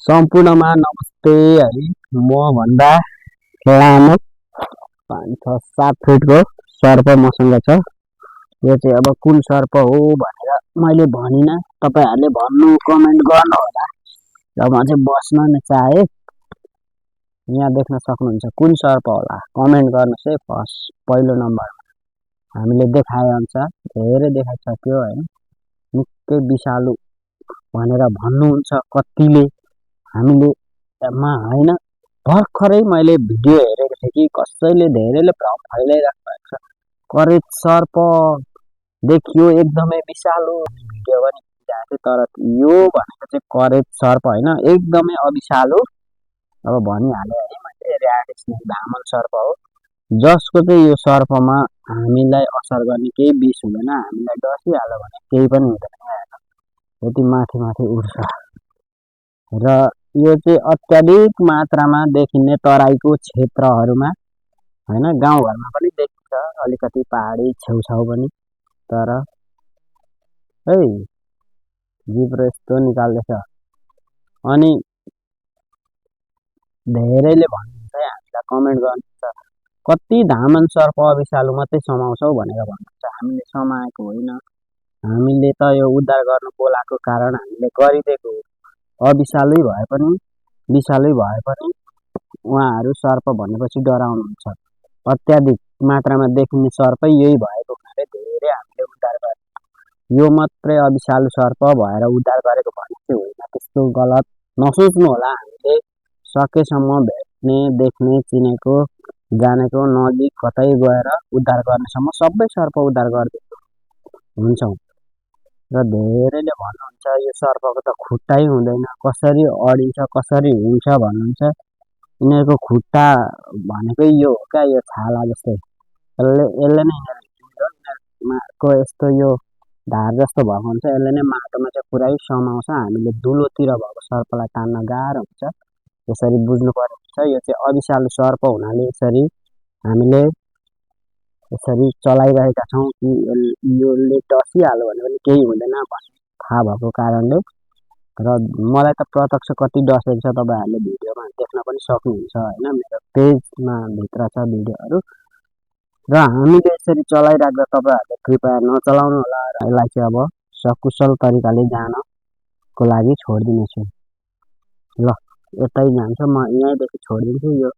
सम्पूर्णमा नमस्ते है। म भन्दा लामो 5-6-7 फिटको सर्प मसँग छ। यो चाहिँ अब कुन सर्प हो भनेर मैले भनिनँ, तपाईँहरूले भन्नु कमेन्ट गर्नु होला र म चाहिँ बस्न नै चाहे। यहाँ देख्न सक्नुहुन्छ कुन सर्प होला, कमेन्ट गर्नुहोस् है। फर्स्ट पहिलो नम्बरमा हामीले देखाए अनुसार धेरै देखाइसक्यो होइन, निकै विषालु भनेर भन्नुहुन्छ कतिले। हामीले होइन, भर्खरै मैले भिडियो हेरेको थिएँ कि कसैले धेरैले भ्रम फैलाइराख्नु भएको छ। करेज सर्प देखियो एकदमै विषालु भिडियो पनि दिइरहेको थियो, तर यो भनेको चाहिँ करेज सर्प होइन, एकदमै अविषालु। अब भनिहालेँ है मैले, ऱ्याट स्नेक धामन सर्प हो, जसको चाहिँ यो सर्पमा हामीलाई असर गर्ने केही विष हुँदैन। हामीलाई डसिहाल्यो भने केही पनि हुँदैन, यति माथि माथि उड्छ। र यो चाहिँ अत्याधिक मात्रामा देखिने तराईको क्षेत्रहरूमा होइन, गाउँघरमा पनि देखिन्छ, अलिकति पहाडी छेउछाउ पनि। तर है जिब्रो यस्तो निकाल्दैछ। अनि धेरैले भन्नुहुन्छ है, हामीलाई कमेन्ट गर्नुहुन्छ, कति धामन सर्प अविषालु मात्रै समाउँछौ भनेर भन्नुहुन्छ। हामीले समाएको होइन, हामीले त यो उद्धार गर्नु बोलाएको कारण हामीले गरिदिएको हो। अविषालु भए पनि विषालु भए पनि उहाँहरू सर्प भनेपछि डराउनुहुन्छ। अत्याधिक मात्रामा देखिने सर्प यही भएको हुनाले धेरै हामीले उद्धार गरेको। यो मात्रै अविषालु सर्प भएर उद्धार गरेको भने चाहिँ होइन, त्यस्तो गलत नसोच्नु होला। हामीले सकेसम्म भेट्ने, देख्ने, चिनेको, जानेको, नजिक कतै गएर उद्धार गर्नेसम्म सबै सर्प उद्धार गरिदिएको हुन्छौँ। र धेरैले भन्नुहुन्छ यो सर्पको त खुट्टै हुँदैन, कसरी अडिन्छ, कसरी हिँड्छ भन्नुहुन्छ। यिनीहरूको खुट्टा भनेकै यो हो क्या, यो छाला जस्तै, यसले नै यिनीहरूको यस्तो यो धार जस्तो भएको हुन्छ, यसले नै माटोमा चाहिँ पुरै समाउँछ। हामीले दुलोतिर भएको सर्पलाई तान्न गाह्रो हुन्छ, यसरी बुझ्नुपर्ने हुन्छ। यो चाहिँ अविषालु सर्प हुनाले यसरी हामीले यसरी चलाइरहेका छौँ कि यसले डसिहाल्यो भने पनि केही हुँदैन भन्ने थाहा भएको कारणले। र मलाई त प्रत्यक्ष कति डसेको छ तपाईँहरूले भिडियोमा देख्न पनि सक्नुहुन्छ होइन, मेरो पेजमा भित्र छ भिडियोहरू। र हामीले यसरी चलाइराख्दा तपाईँहरूले कृपया नचलाउनु होला। र यसलाई चाहिँ अब सकुशल तरिकाले जानको लागि छोडिदिनेछु। ल यतै जान्छ, म यहीँदेखि छोडिदिन्छु यो।